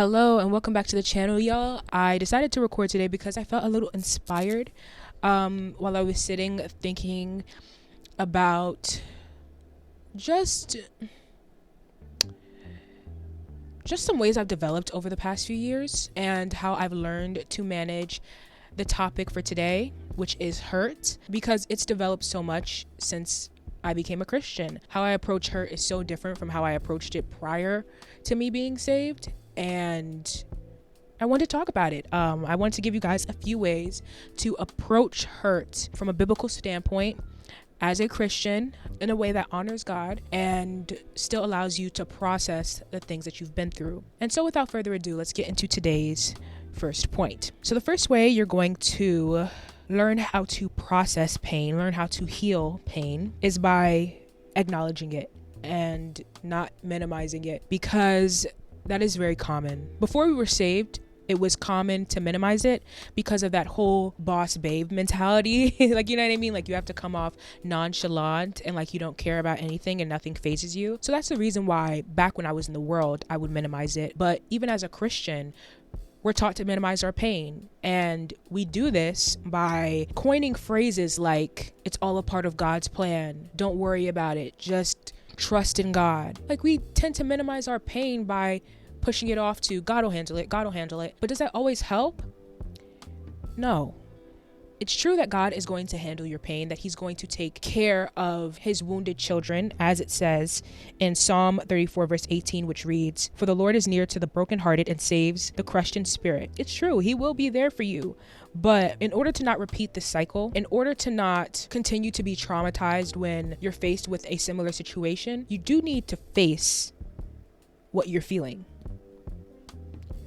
Hello and welcome back to the channel, y'all. I decided to record today because I felt a little inspired while I was sitting thinking about just some ways I've developed over the past few years and how I've learned to manage the topic for today, which is hurt, because it's developed so much since I became a Christian. How I approach hurt is so different from how I approached it prior to me being saved, and I want to talk about it. I want to give you guys a few ways to approach hurt from a biblical standpoint as a Christian in a way that honors God and still allows you to process the things that you've been through. And so without further ado, let's get into today's first point. So the first way you're going to learn how to process pain, learn how to heal pain, is by acknowledging it and not minimizing it, because that is very common. Before we were saved, it was common to minimize it because of that whole boss babe mentality. Like, you know what I mean? Like, you have to come off nonchalant and like you don't care about anything and nothing phases you. So that's the reason why back when I was in the world, I would minimize it. But even as a Christian, we're taught to minimize our pain. And we do this by coining phrases like, it's all a part of God's plan. Don't worry about it. Just trust in God. Like, we tend to minimize our pain by pushing it off to God will handle it, God will handle it. But does that always help? No. It's true that God is going to handle your pain, that he's going to take care of his wounded children, as it says in Psalm 34 verse 18, which reads, "For the Lord is near to the brokenhearted and saves the crushed in spirit." It's true. He will be there for you. But in order to not repeat this cycle, in order to not continue to be traumatized when you're faced with a similar situation, you do need to face what you're feeling.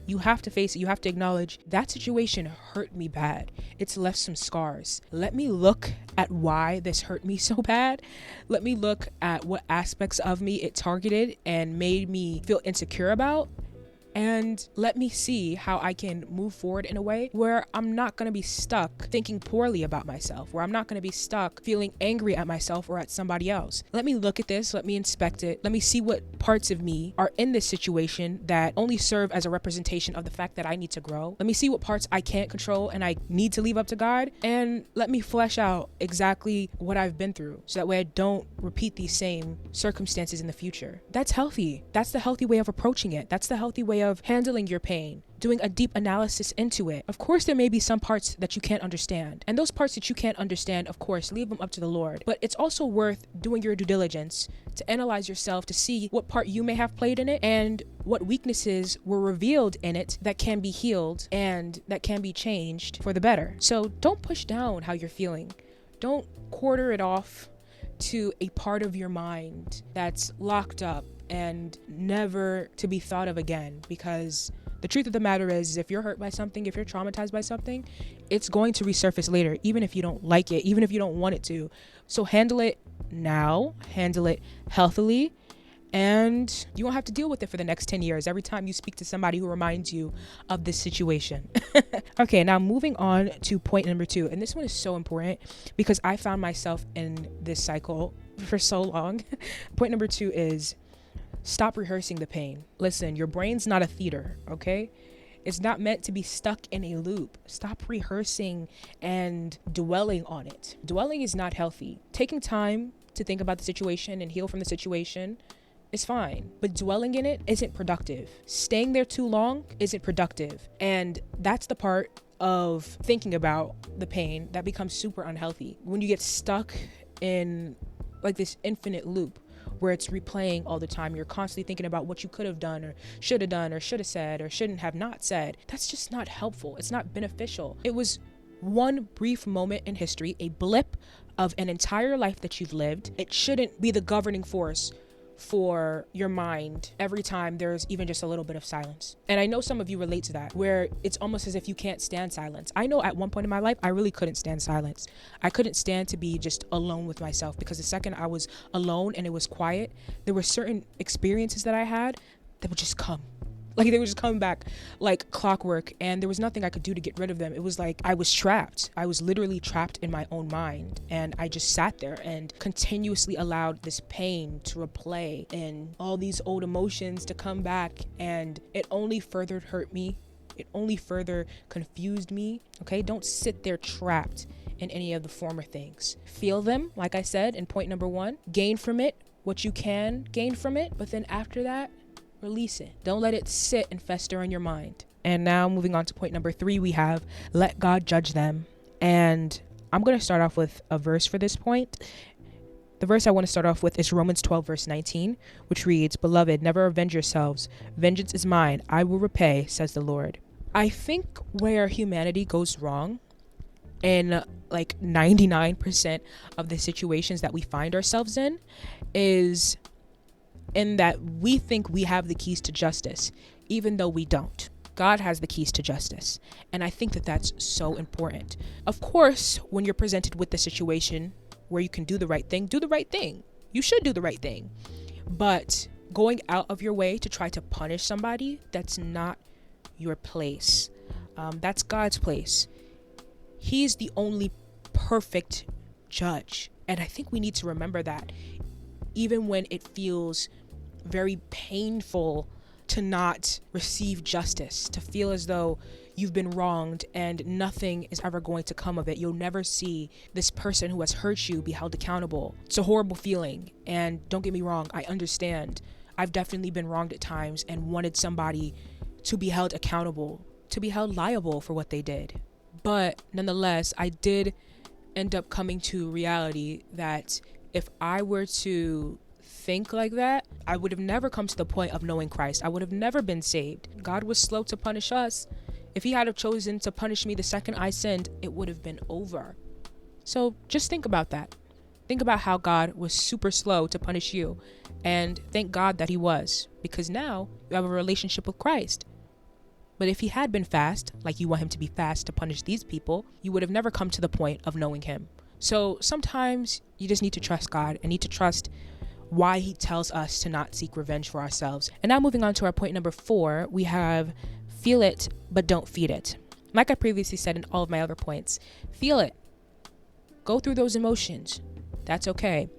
You have to face it. You have to acknowledge that situation hurt me bad. It's left some scars. Let me look at why this hurt me so bad. Let me look at what aspects of me it targeted and made me feel insecure about. And let me see how I can move forward in a way where I'm not going to be stuck thinking poorly about myself, where I'm not going to be stuck feeling angry at myself or at somebody else. Let me look at this. Let me inspect it. Let me see what parts of me are in this situation that only serve as a representation of the fact that I need to grow. Let me see what parts I can't control and I need to leave up to God. And let me flesh out exactly what I've been through so that way I don't repeat these same circumstances in the future. That's healthy. That's the healthy way of approaching it. That's the healthy way of handling your pain, doing a deep analysis into it. Of course, there may be some parts that you can't understand. And those parts that you can't understand, of course, leave them up to the Lord. But it's also worth doing your due diligence to analyze yourself to see what part you may have played in it and what weaknesses were revealed in it that can be healed and that can be changed for the better. So don't push down how you're feeling. Don't quarter it off to a part of your mind that's locked up and never to be thought of again, because the truth of the matter is if you're hurt by something, if you're traumatized by something, it's going to resurface later, even if you don't like it, even if you don't want it to. So handle it now, handle it healthily, and you won't have to deal with it for the next 10 years every time you speak to somebody who reminds you of this situation. Okay, now moving on to point number 2. And this one is so important because I found myself in this cycle for so long. Point number 2 is stop rehearsing the pain. Listen, your brain's not a theater, okay? It's not meant to be stuck in a loop. Stop rehearsing and dwelling on it. Dwelling is not healthy. Taking time to think about the situation and heal from the situation is fine, but dwelling in it isn't productive. Staying there too long isn't productive. And that's the part of thinking about the pain that becomes super unhealthy. When you get stuck in like this infinite loop where it's replaying all the time, you're constantly thinking about what you could have done or should have said or shouldn't have not said. That's just not helpful. It's not beneficial. It was one brief moment in history, a blip of an entire life that you've lived. It shouldn't be the governing force for your mind every time there's even just a little bit of silence. And I know some of you relate to that, where it's almost as if you can't stand silence. I know at one point in my life, I really couldn't stand silence. I couldn't stand to be just alone with myself, because the second I was alone and it was quiet, there were certain experiences that I had that would just come. Like they were just coming back like clockwork, and there was nothing I could do to get rid of them. It was like I was trapped. I was literally trapped in my own mind, and I just sat there and continuously allowed this pain to replay and all these old emotions to come back, and it only further hurt me. It only further confused me. Okay, don't sit there trapped in any of the former things. Feel them, like I said in point number 1. Gain from it what you can gain from it, but then after that, release it. Don't let it sit and fester in your mind. And now moving on to point number 3, we have let God judge them. And I'm going to start off with a verse for this point. The verse I want to start off with is Romans 12, verse 19, which reads, "Beloved, never avenge yourselves. Vengeance is mine. I will repay, says the Lord." I think where humanity goes wrong in like 99% of the situations that we find ourselves in is in that we think we have the keys to justice, even though we don't. God has the keys to justice. And I think that that's so important. Of course, when you're presented with the situation where you can do the right thing, do the right thing. You should do the right thing. But going out of your way to try to punish somebody, that's not your place. That's God's place. He's the only perfect judge. And I think we need to remember that, even when it feels very painful to not receive justice, to feel as though you've been wronged and nothing is ever going to come of it. You'll never see this person who has hurt you be held accountable. It's a horrible feeling. And don't get me wrong, I understand. I've definitely been wronged at times and wanted somebody to be held accountable, to be held liable for what they did. But nonetheless, I did end up coming to reality that if I were to think like that, I would have never come to the point of knowing Christ. I would have never been saved. God was slow to punish us. If he had have chosen to punish me the second I sinned, it would have been over. So just think about that. Think about how God was super slow to punish you. And thank God that he was, because now you have a relationship with Christ. But if he had been fast, like you want him to be fast to punish these people, you would have never come to the point of knowing him. So sometimes you just need to trust God and need to trust why he tells us to not seek revenge for ourselves. And now moving on to our point number 4, we have feel it, but don't feed it. Like I previously said in all of my other points, feel it. Go through those emotions. That's okay.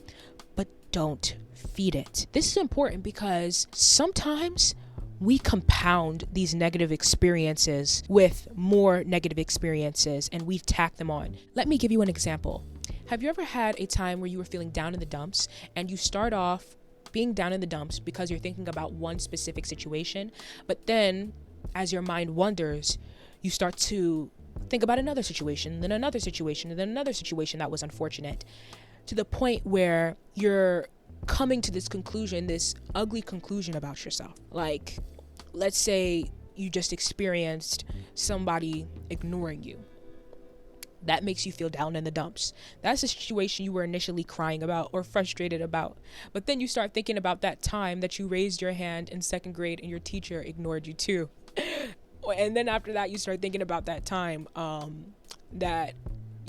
But don't feed it. This is important because sometimes we compound these negative experiences with more negative experiences and we tack them on. Let me give you an example. Have you ever had a time where you were feeling down in the dumps and you start off being down in the dumps because you're thinking about one specific situation, but then as your mind wanders, you start to think about another situation, then another situation, and then another situation that was unfortunate, to the point where you're coming to this conclusion, this ugly conclusion about yourself. Like, let's say you just experienced somebody ignoring you. That makes you feel down in the dumps. That's a situation you were initially crying about or frustrated about. But then you start thinking about that time that you raised your hand in 2nd grade and your teacher ignored you too. And then after that, you start thinking about that time that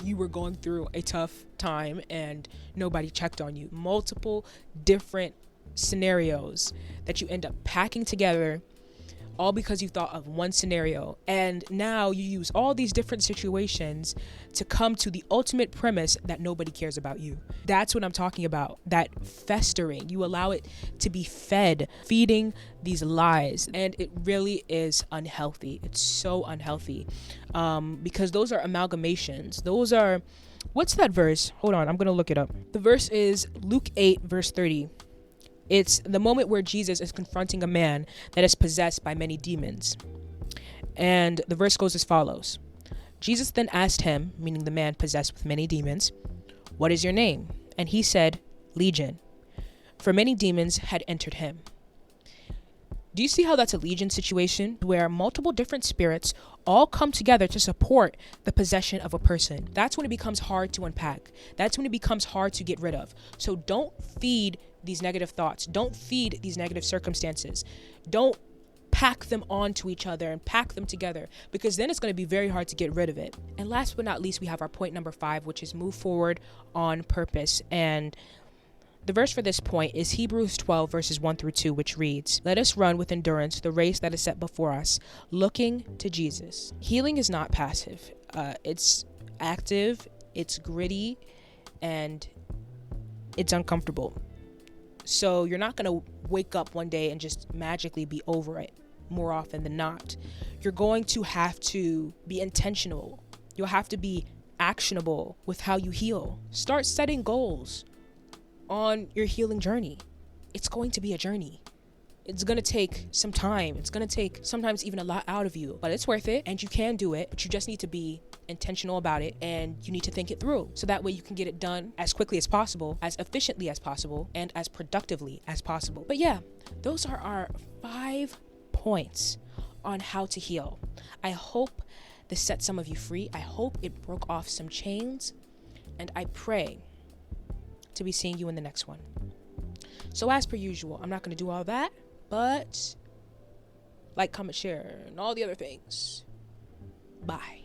you were going through a tough time and nobody checked on you. Multiple different scenarios that you end up packing together, all because you thought of one scenario. And now you use all these different situations to come to the ultimate premise that nobody cares about you. That's what I'm talking about. That festering. You allow it to be fed, feeding these lies. And it really is unhealthy. It's so unhealthy. Because those are amalgamations. Those are, what's that verse? Hold on, I'm going to look it up. The verse is Luke 8, verse 30. It's the moment where Jesus is confronting a man that is possessed by many demons. And the verse goes as follows. Jesus then asked him, meaning the man possessed with many demons, "What is your name?" And he said, "Legion," for many demons had entered him. Do you see how that's a legion situation where multiple different spirits all come together to support the possession of a person? That's when it becomes hard to unpack. That's when it becomes hard to get rid of. So don't feed these negative thoughts. Don't feed these negative circumstances. Don't pack them onto each other and pack them together, because then it's going to be very hard to get rid of it. And last but not least, we have our point number 5, which is move forward on purpose. And The verse for this point is Hebrews 12, verses 1 through 2, which reads, "Let us run with endurance the race that is set before us, looking to Jesus." Healing is not passive. It's active, it's gritty, and it's uncomfortable. So you're not going to wake up one day and just magically be over it more often than not. You're going to have to be intentional. You'll have to be actionable with how you heal. Start setting goals on your healing journey. It's going to be a journey. It's going to take some time. It's going to take sometimes even a lot out of you, but it's worth it, and you can do it, but you just need to be intentional about it, and you need to think it through so that way you can get it done as quickly as possible, as efficiently as possible, and as productively as possible. But yeah, those are our 5 points on how to heal. I hope this set some of you free. I hope it broke off some chains, and I pray to be seeing you in the next one. So as per usual, I'm not going to do all that, but like, comment, share, and all the other things. Bye.